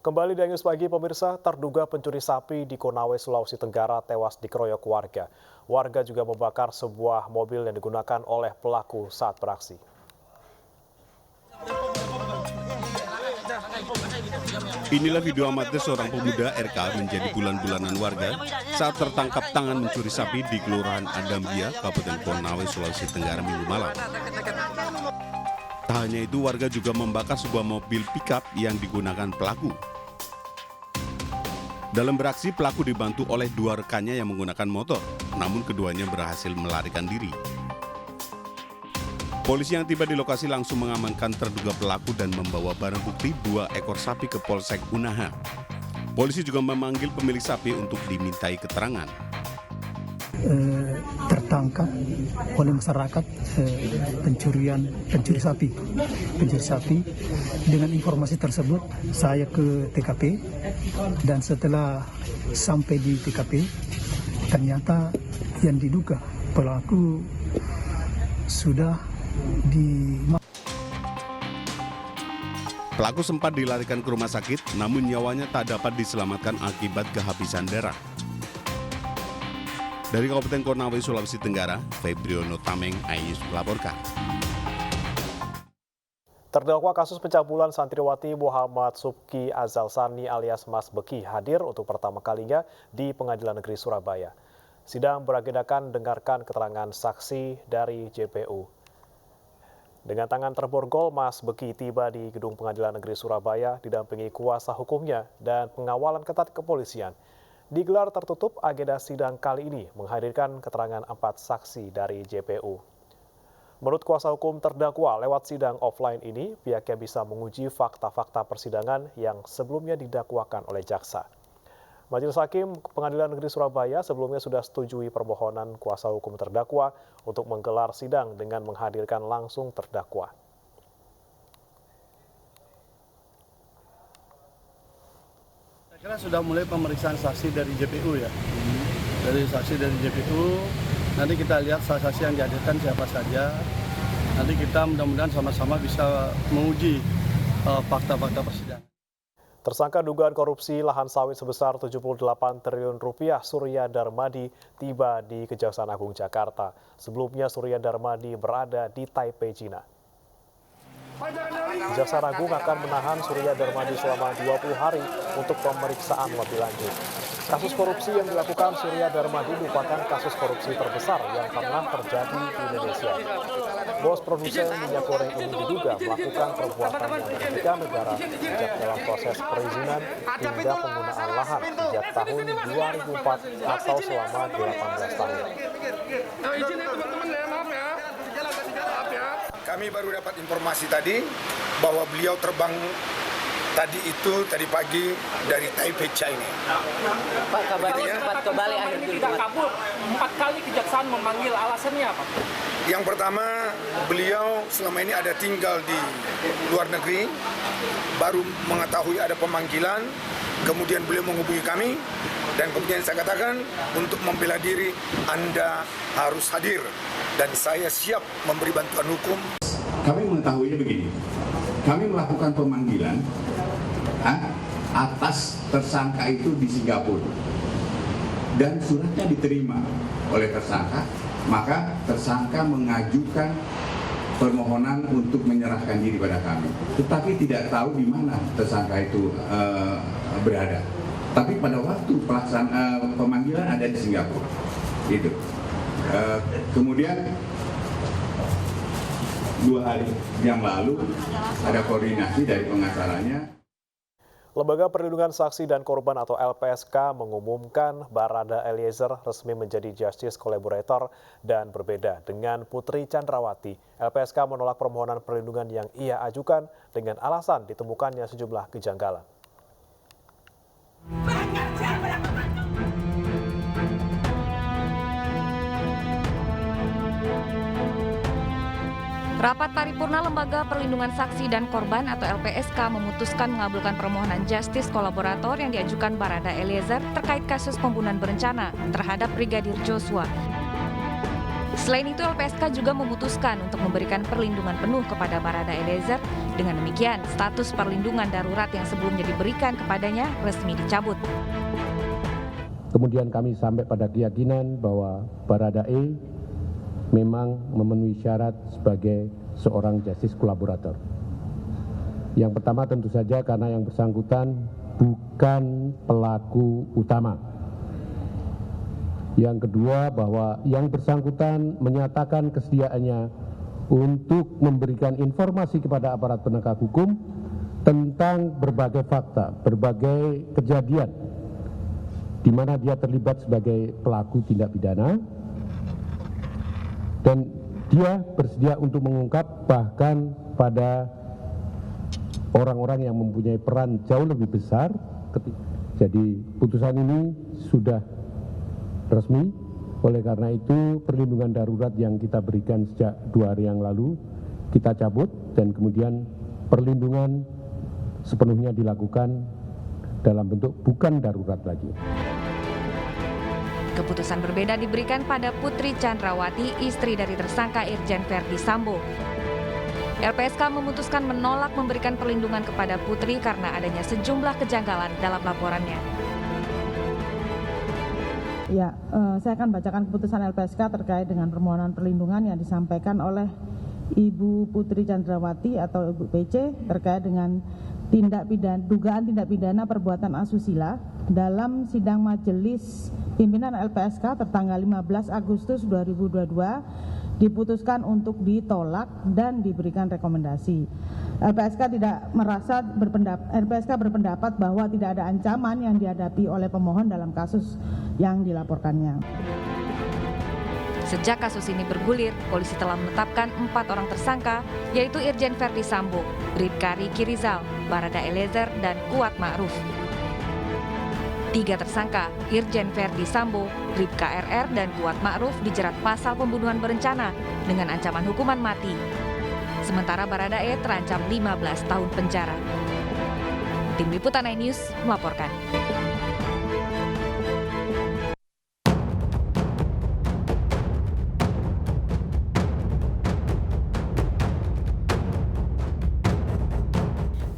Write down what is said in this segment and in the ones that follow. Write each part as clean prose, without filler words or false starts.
Kembali di News Pagi, pemirsa, terduga pencuri sapi di Konawe, Sulawesi Tenggara tewas dikeroyok warga. Warga juga membakar sebuah mobil yang digunakan oleh pelaku saat beraksi. Inilah video amatir seorang pemuda RK menjadi bulan-bulanan warga saat tertangkap tangan mencuri sapi di Kelurahan Adambia, Kabupaten Konawe, Sulawesi Tenggara Minggu malam. Tak hanya itu, warga juga membakar sebuah mobil pickup yang digunakan pelaku. Dalam beraksi, pelaku dibantu oleh dua rekannya yang menggunakan motor, namun keduanya berhasil melarikan diri. Polisi yang tiba di lokasi langsung mengamankan terduga pelaku dan membawa barang bukti 2 ekor sapi ke Polsek Unaha. Polisi juga memanggil pemilik sapi untuk dimintai keterangan. Tertangkap oleh masyarakat pencuri sapi. Dengan informasi tersebut saya ke TKP dan setelah sampai di TKP ternyata yang diduga pelaku sudah Pelaku sempat dilarikan ke rumah sakit, namun nyawanya tak dapat diselamatkan akibat kehabisan darah. Dari Kabupaten Konawe, Sulawesi Tenggara, Febriono Tameng, Ayus melaporkan. Terdakwa kasus pencabulan santriwati Muhammad Subki Azalsani alias Mas Beki hadir untuk pertama kalinya di Pengadilan Negeri Surabaya. Sidang beragendakan dengarkan keterangan saksi dari JPU. Dengan tangan terborgol, Mas Beki tiba di Gedung Pengadilan Negeri Surabaya didampingi kuasa hukumnya dan pengawalan ketat kepolisian. Digelar tertutup, agenda sidang kali ini menghadirkan keterangan 4 saksi dari JPU. Menurut kuasa hukum terdakwa, lewat sidang offline ini, pihaknya bisa menguji fakta-fakta persidangan yang sebelumnya didakwakan oleh jaksa. Majelis Hakim Pengadilan Negeri Surabaya sebelumnya sudah setujui permohonan kuasa hukum terdakwa untuk menggelar sidang dengan menghadirkan langsung terdakwa. Saya kira sudah mulai pemeriksaan saksi dari JPU ya. Dari saksi dari JPU, nanti kita lihat saksi yang dihadirkan siapa saja. Nanti kita mudah-mudahan sama-sama bisa menguji fakta-fakta persidangan. Tersangka dugaan korupsi lahan sawit sebesar 78 triliun rupiah Surya Darmadi tiba di Kejaksaan Agung Jakarta. Sebelumnya Surya Darmadi berada di Taipei, Cina. Kejaksaan Agung akan menahan Surya Darmadi selama 20 hari untuk pemeriksaan lebih lanjut. Kasus korupsi yang dilakukan Surya Darmadi merupakan kasus korupsi terbesar yang pernah terjadi di Indonesia. Bos produsen minyak goreng ini diduga melakukan perbuatan yang merugikan negara sejak dalam proses perizinan hingga penggunaan lahan sejak tahun 2004 atau selama 18 tahun. Kami baru dapat informasi tadi bahwa beliau terbang tadi pagi dari Taipei, China. Pak, kabarnya sempat ke Bali akhirnya. Tidak kabur, 4 kali kejaksaan memanggil, alasannya apa? Yang pertama, beliau selama ini ada tinggal di luar negeri, baru mengetahui ada pemanggilan, kemudian beliau menghubungi kami, dan kemudian saya katakan untuk membela diri Anda harus hadir, dan saya siap memberi bantuan hukum. Kami mengetahuinya begini, kami melakukan pemanggilan atas tersangka itu di Singapura, dan suratnya diterima oleh tersangka. Maka tersangka mengajukan permohonan untuk menyerahkan diri pada kami, tetapi tidak tahu di mana tersangka itu berada. Tapi pada waktu pelaksanaan pemanggilan ada di Singapura, gitu. Kemudian 2 hari yang lalu ada koordinasi dari pengacaranya. Lembaga Perlindungan Saksi dan Korban atau LPSK mengumumkan Barada Eliezer resmi menjadi Justice Collaborator dan berbeda dengan Putri Chandrawati. LPSK menolak permohonan perlindungan yang ia ajukan dengan alasan ditemukannya sejumlah kejanggalan. Rapat paripurna Lembaga Perlindungan Saksi dan Korban atau LPSK memutuskan mengabulkan permohonan Justice Kolaborator yang diajukan Barada Eliezer terkait kasus pembunuhan berencana terhadap Brigadir Joshua. Selain itu, LPSK juga memutuskan untuk memberikan perlindungan penuh kepada Barada Eliezer Dengan demikian, status perlindungan darurat yang sebelumnya diberikan kepadanya resmi dicabut. Kemudian kami sampai pada keyakinan bahwa Baradae memang memenuhi syarat sebagai seorang justice collaborator. Yang pertama tentu saja karena yang bersangkutan bukan pelaku utama. Yang kedua bahwa yang bersangkutan menyatakan kesediaannya untuk memberikan informasi kepada aparat penegak hukum tentang berbagai fakta, berbagai kejadian di mana dia terlibat sebagai pelaku tindak pidana, dan dia bersedia untuk mengungkap bahkan pada orang-orang yang mempunyai peran jauh lebih besar. Jadi putusan ini sudah resmi, oleh karena itu perlindungan darurat yang kita berikan sejak 2 hari yang lalu kita cabut, dan kemudian perlindungan sepenuhnya dilakukan dalam bentuk bukan darurat lagi. Keputusan berbeda diberikan pada Putri Chandrawati, istri dari tersangka Irjen Verdi Sambo. LPSK memutuskan menolak memberikan perlindungan kepada Putri karena adanya sejumlah kejanggalan dalam laporannya. Ya, saya akan bacakan keputusan LPSK terkait dengan permohonan perlindungan yang disampaikan oleh Ibu Putri Chandrawati atau Ibu PC terkait dengan dugaan tindak pidana perbuatan asusila dalam sidang majelis pimpinan LPSK tertanggal 15 Agustus 2022 diputuskan untuk ditolak dan diberikan rekomendasi. LPSK berpendapat bahwa tidak ada ancaman yang dihadapi oleh pemohon dalam kasus yang dilaporkannya. Sejak kasus ini bergulir, polisi telah menetapkan 4 orang tersangka, yaitu Irjen Verdi Sambo, Bribka Riki Rizal, Baradae Eliezer, dan Kuat Ma'ruf. 3 tersangka, Irjen Verdi Sambo, Bribka RR, dan Kuat Ma'ruf dijerat pasal pembunuhan berencana dengan ancaman hukuman mati. Sementara Baradae terancam 15 tahun penjara. Tim Liputan iNews melaporkan.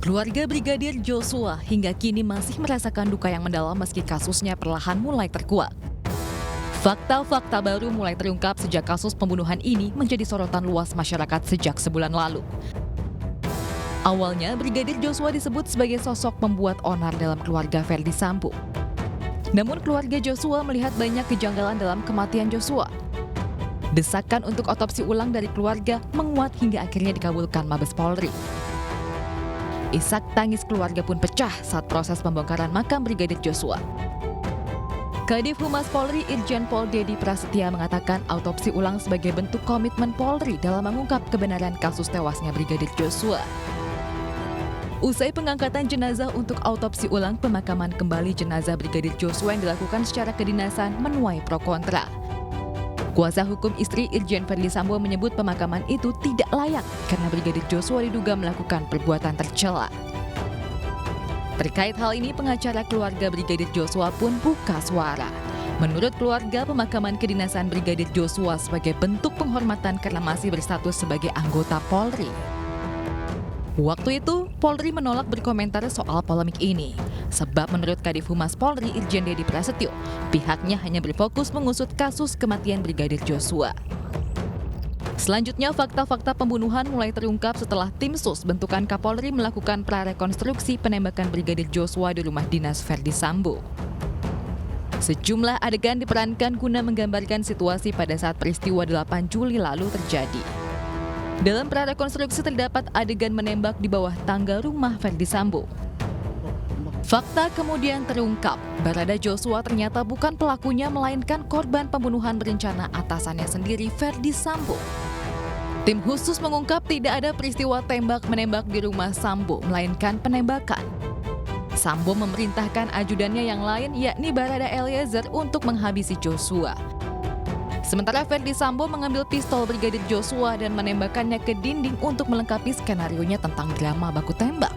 Keluarga Brigadir Joshua hingga kini masih merasakan duka yang mendalam meski kasusnya perlahan mulai terkuak. Fakta-fakta baru mulai terungkap sejak kasus pembunuhan ini menjadi sorotan luas masyarakat sejak sebulan lalu. Awalnya, Brigadir Joshua disebut sebagai sosok pembuat onar dalam keluarga Verdi Sambo. Namun keluarga Joshua melihat banyak kejanggalan dalam kematian Joshua. Desakan untuk otopsi ulang dari keluarga menguat hingga akhirnya dikabulkan Mabes Polri. Isak tangis keluarga pun pecah saat proses pembongkaran makam Brigadir Joshua. Kadif Humas Polri Irjen Pol Dedi Prasetya mengatakan autopsi ulang sebagai bentuk komitmen Polri dalam mengungkap kebenaran kasus tewasnya Brigadir Joshua. Usai pengangkatan jenazah untuk autopsi ulang, pemakaman kembali jenazah Brigadir Joshua yang dilakukan secara kedinasan menuai pro kontra. Kuasa hukum istri Irjen Verdi Sambo menyebut pemakaman itu tidak layak karena Brigadir Joshua diduga melakukan perbuatan tercela. Terkait hal ini, pengacara keluarga Brigadir Joshua pun buka suara. Menurut keluarga, pemakaman kedinasan Brigadir Joshua sebagai bentuk penghormatan karena masih berstatus sebagai anggota Polri. Waktu itu, Polri menolak berkomentar soal polemik ini. Sebab menurut Kadif Humas Polri Irjen Dedi Prasetyo, pihaknya hanya berfokus mengusut kasus kematian Brigadir Joshua. Selanjutnya, fakta-fakta pembunuhan mulai terungkap setelah tim sus bentukan Kapolri melakukan prarekonstruksi penembakan Brigadir Joshua di rumah dinas Verdi Sambo. Sejumlah adegan diperankan guna menggambarkan situasi pada saat peristiwa 8 Juli lalu terjadi. Dalam prarekonstruksi terdapat adegan menembak di bawah tangga rumah Verdi Sambo. Fakta kemudian terungkap, Barada Joshua ternyata bukan pelakunya melainkan korban pembunuhan berencana atasannya sendiri Verdi Sambo. Tim khusus mengungkap tidak ada peristiwa tembak-menembak di rumah Sambo, melainkan penembakan. Sambo memerintahkan ajudannya yang lain yakni Baradae Eliezer untuk menghabisi Joshua. Sementara Verdi Sambo mengambil pistol Brigadir Joshua dan menembakkannya ke dinding untuk melengkapi skenarionya tentang drama baku tembak.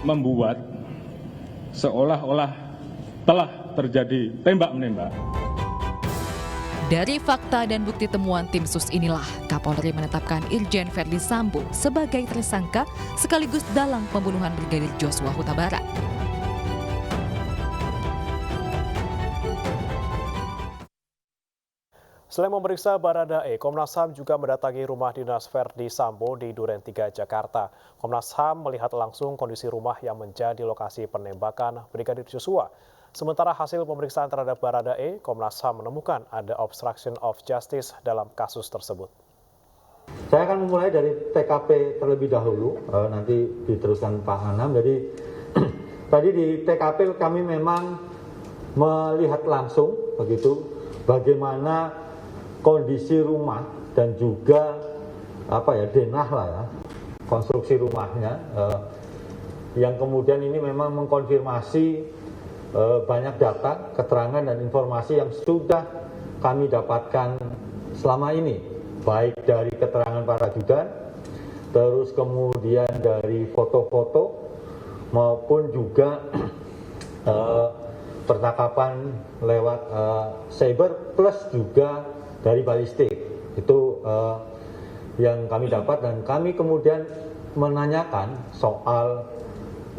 Membuat seolah-olah telah terjadi tembak-menembak. Dari fakta dan bukti temuan tim sus inilah, Kapolri menetapkan Irjen Verdi Sambo sebagai tersangka sekaligus dalang pembunuhan Brigadir Joshua Huta Barat. Selain memeriksa Baradae, Komnas HAM juga mendatangi rumah dinas Verdi Sambo di Duren 3, Jakarta. Komnas HAM melihat langsung kondisi rumah yang menjadi lokasi penembakan Brigadir Joshua. Sementara hasil pemeriksaan terhadap Baradae, Komnas HAM menemukan ada obstruction of justice dalam kasus tersebut. Saya akan memulai dari TKP terlebih dahulu, nanti diteruskan Pak Anam. Jadi tadi di TKP kami memang melihat langsung begitu bagaimana kondisi rumah dan juga denah lah ya, konstruksi rumahnya, yang kemudian ini memang mengkonfirmasi banyak data, keterangan dan informasi yang sudah kami dapatkan selama ini, baik dari keterangan para ajudan, terus kemudian dari foto-foto maupun juga percakapan lewat cyber plus juga dari balistik. Itu yang kami dapat, dan kami kemudian menanyakan soal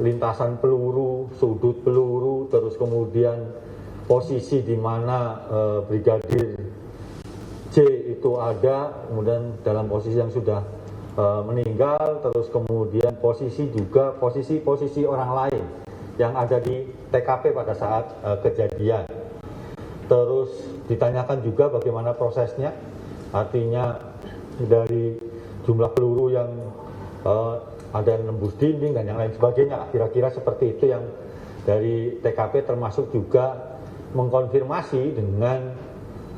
lintasan peluru, sudut peluru, terus kemudian posisi di mana Brigadir J itu ada, kemudian dalam posisi yang sudah meninggal, terus kemudian posisi orang lain yang ada di TKP pada saat kejadian. Terus ditanyakan juga bagaimana prosesnya, artinya dari jumlah peluru yang ada yang nembus dinding dan yang lain sebagainya. Kira-kira seperti itu yang dari TKP, termasuk juga mengkonfirmasi dengan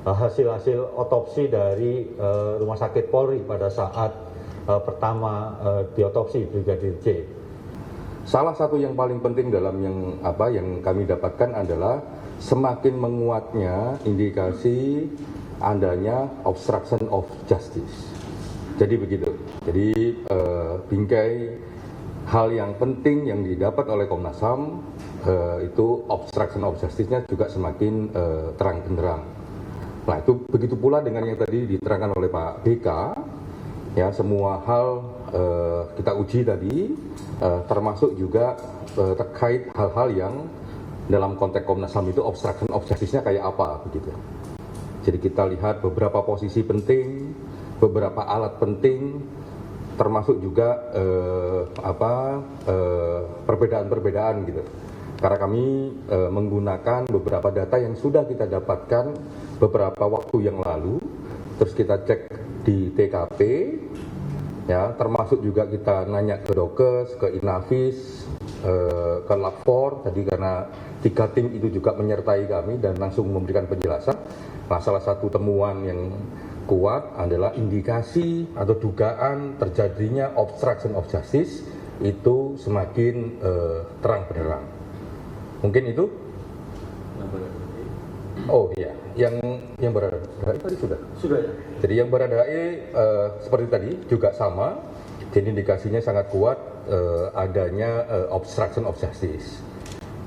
hasil-hasil otopsi dari Rumah Sakit Polri pada saat pertama diotopsi Brigadir J. Salah satu yang paling penting dalam yang kami dapatkan adalah semakin menguatnya indikasi adanya obstruction of justice. Jadi begitu. Jadi bingkai hal yang penting yang didapat oleh Komnas HAM itu obstruction of justice-nya juga semakin terang benderang. Nah, itu begitu pula dengan yang tadi diterangkan oleh Pak BK. Ya, semua hal kita uji tadi, termasuk juga terkait hal-hal yang dalam konteks Komnas HAM itu obstruction of justice-nya kayak apa begitu. Jadi kita lihat beberapa posisi penting, beberapa alat penting, termasuk juga perbedaan-perbedaan gitu. Karena kami menggunakan beberapa data yang sudah kita dapatkan beberapa waktu yang lalu, terus kita cek di TKP, ya, termasuk juga kita nanya ke Dokes, ke Inavis, ke Lapor, tadi karena 3 tim itu juga menyertai kami dan langsung memberikan penjelasan. Nah, salah satu temuan yang kuat adalah indikasi atau dugaan terjadinya obstruction of justice itu semakin terang benderang. Mungkin itu? Oh iya, yang Baradae tadi sudah ya. Jadi yang Baradae seperti tadi juga sama. Jadi indikasinya sangat kuat adanya obstruction of justice.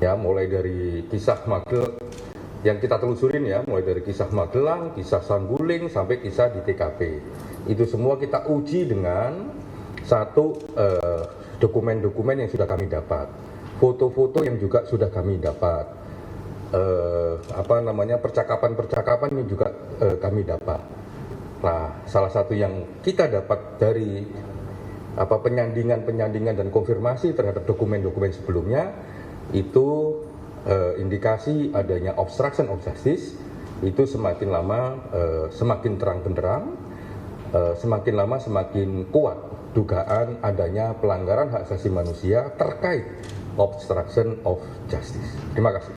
Ya, mulai dari kisah Magelang yang kita telusurin ya, mulai dari kisah Magelang, kisah Saguling sampai kisah di TKP. Itu semua kita uji dengan satu dokumen-dokumen yang sudah kami dapat, foto-foto yang juga sudah kami dapat, percakapan-percakapan yang juga kami dapat. Nah, salah satu yang kita dapat dari penyandingan dan konfirmasi terhadap dokumen-dokumen sebelumnya itu indikasi adanya obstruction of justice itu semakin lama semakin terang benderang, semakin lama semakin kuat dugaan adanya pelanggaran hak asasi manusia terkait obstruction of justice. Terima kasih.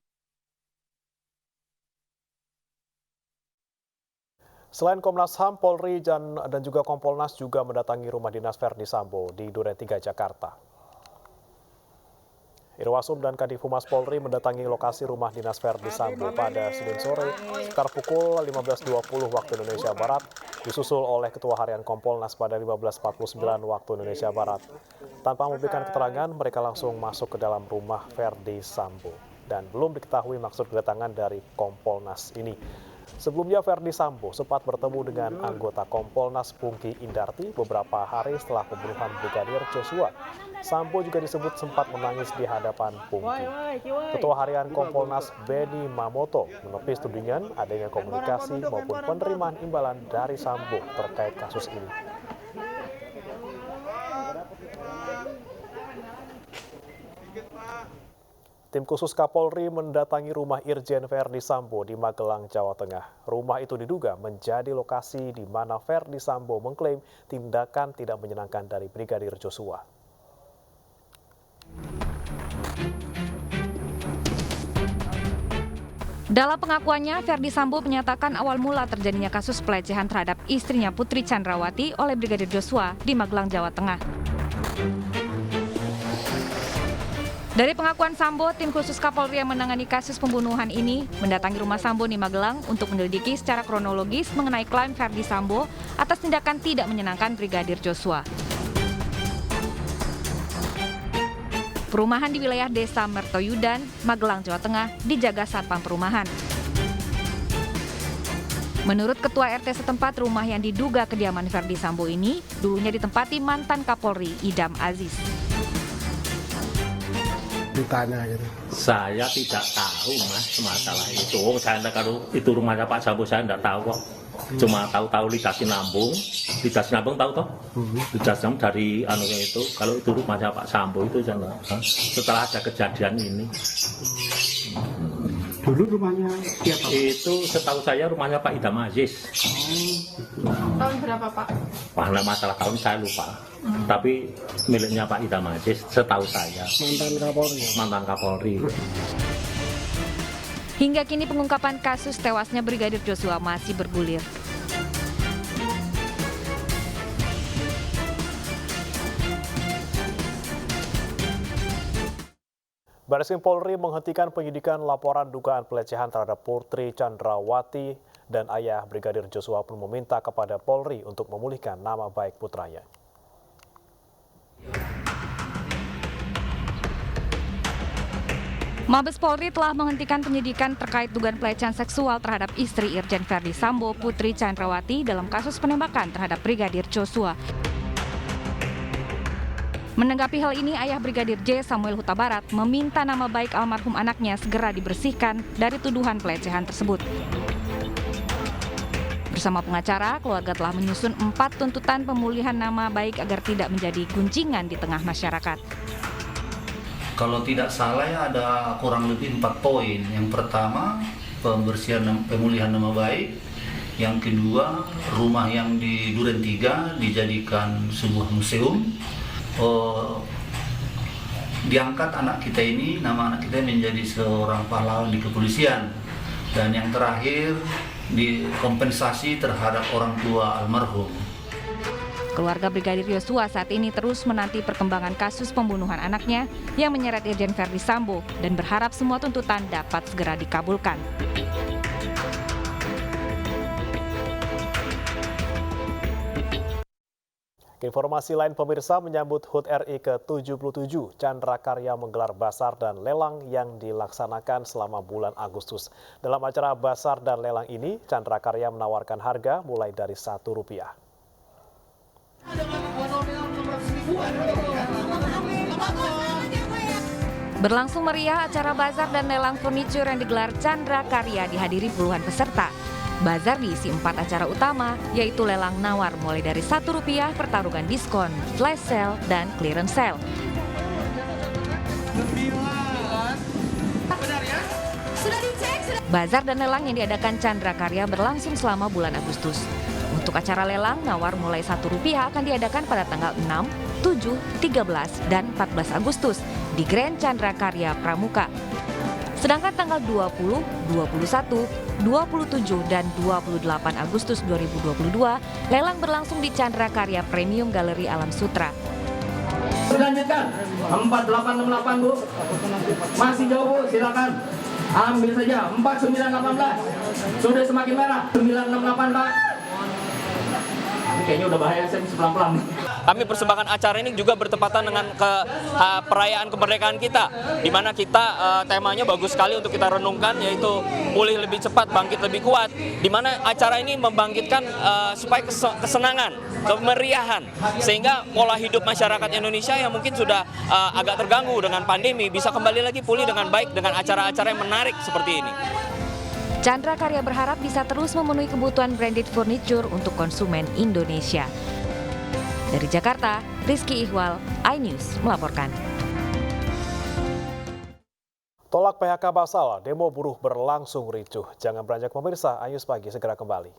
Selain Komnas HAM, Polri dan juga Kompolnas juga mendatangi rumah dinas Verdi Sambo di Duren 3, Jakarta. Irwasum dan Kadif Humas Polri mendatangi lokasi rumah dinas Verdi Sambo pada Senin sore sekitar pukul 15.20 waktu Indonesia Barat, disusul oleh Ketua Harian Kompolnas pada 15.49 waktu Indonesia Barat. Tanpa memberikan keterangan, mereka langsung masuk ke dalam rumah Verdi Sambo dan belum diketahui maksud kedatangan dari Kompolnas ini. Sebelumnya Verdi Sambo sempat bertemu dengan anggota Kompolnas Pungki Indarti beberapa hari setelah pembunuhan Brigadir Joshua. Sambo juga disebut sempat menangis di hadapan Pungki. Ketua Harian Kompolnas Benny Mamoto menepis tudingan adanya komunikasi maupun penerimaan imbalan dari Sambo terkait kasus ini. Tim khusus Kapolri mendatangi rumah Irjen Verdi Sambo di Magelang, Jawa Tengah. Rumah itu diduga menjadi lokasi di mana Verdi Sambo mengklaim tindakan tidak menyenangkan dari Brigadir Joshua. Dalam pengakuannya, Verdi Sambo menyatakan awal mula terjadinya kasus pelecehan terhadap istrinya Putri Chandrawati oleh Brigadir Joshua di Magelang, Jawa Tengah. Dari pengakuan Sambo, tim khusus Kapolri yang menangani kasus pembunuhan ini mendatangi rumah Sambo di Magelang untuk menyelidiki secara kronologis mengenai klaim Verdi Sambo atas tindakan tidak menyenangkan Brigadir Joshua. Perumahan di wilayah Desa Mertoyudan, Magelang, Jawa Tengah dijaga Satpam Perumahan. Menurut Ketua RT setempat, rumah yang diduga kediaman Verdi Sambo ini dulunya ditempati mantan Kapolri Idam Aziz. Ditanya gitu. Saya tidak tahu Mas masalah itu. Saya kalau itu rumahnya Pak Sambo saya tidak tahu kok. Cuma tahu-tahu Lidasi Nambung tahu toh? Lidasi Nambung dari anunya itu. Kalau itu rumahnya Pak Sambo itu setelah ada kejadian ini. Dulu rumahnya siapa? Itu setahu saya rumahnya Pak Idam Aziz. Tahun berapa Pak? Wah, masalah tahun saya lupa. Tapi miliknya Pak Idam Aziz setahu saya. Mantan Kapolri. Hingga kini pengungkapan kasus tewasnya Brigadir Joshua masih bergulir. Barreskrim Polri menghentikan penyidikan laporan dugaan pelecehan terhadap Putri Chandrawati dan ayah Brigadir Joshua pun meminta kepada Polri untuk memulihkan nama baik putranya. Mabes Polri telah menghentikan penyidikan terkait dugaan pelecehan seksual terhadap istri Irjen Verdi Sambo, Putri Chandrawati dalam kasus penembakan terhadap Brigadir Joshua. Menanggapi hal ini, ayah Brigadir J. Samuel Huta Barat meminta nama baik almarhum anaknya segera dibersihkan dari tuduhan pelecehan tersebut. Bersama pengacara, keluarga telah menyusun 4 tuntutan pemulihan nama baik agar tidak menjadi gunjingan di tengah masyarakat. Kalau tidak salah ya ada kurang lebih 4 poin. Yang pertama, pemulihan nama baik. Yang kedua, rumah yang di Duren 3 dijadikan sebuah museum. Diangkat anak kita ini, nama anak kita menjadi seorang pahlawan di kepolisian. Dan yang terakhir, dikompensasi terhadap orang tua almarhum. Keluarga Brigadir Joshua saat ini terus menanti perkembangan kasus pembunuhan anaknya yang menyeret Irjen Verdi Sambo dan berharap semua tuntutan dapat segera dikabulkan. Informasi lain pemirsa, menyambut HUT RI ke-77, Chandra Karya menggelar basar dan lelang yang dilaksanakan selama bulan Agustus. Dalam acara basar dan lelang ini, Chandra Karya menawarkan harga mulai dari Rp1. Berlangsung meriah acara bazar dan lelang furniture yang digelar Chandra Karya dihadiri puluhan peserta. Bazar diisi 4 acara utama, yaitu lelang nawar mulai dari Rp1, pertarungan diskon, flash sale, dan clearance sale. Bazar dan lelang yang diadakan Chandra Karya berlangsung selama bulan Agustus. Untuk acara lelang, nawar mulai Rp1 akan diadakan pada tanggal 6, 7, 13, dan 14 Agustus di Grand Chandra Karya Pramuka. Sedangkan tanggal 20, 21, 27, dan 28 Agustus 2022, lelang berlangsung di Chandra Karya Premium Galeri Alam Sutra. Selanjutkan, 4868 Bu. Masih jauh Bu, silakan. Ambil saja, 4918. Sudah semakin merah, 968 Pak. Kayaknya udah bahaya, saya mesti pelan-pelan. kami persembahkan acara ini juga bertepatan dengan perayaan kemerdekaan kita, di mana kita temanya bagus sekali untuk kita renungkan, yaitu pulih lebih cepat, bangkit lebih kuat, di mana acara ini membangkitkan supaya kesenangan, kemeriahan, sehingga pola hidup masyarakat Indonesia yang mungkin sudah agak terganggu dengan pandemi bisa kembali lagi pulih dengan baik dengan acara-acara yang menarik seperti ini. Chandra Karya berharap bisa terus memenuhi kebutuhan branded furniture untuk konsumen Indonesia. Dari Jakarta, Rizky Ihwal, iNews melaporkan. Tolak PHK masal, demo buruh berlangsung ricuh. Jangan beranjak pemirsa, iNews Pagi segera kembali.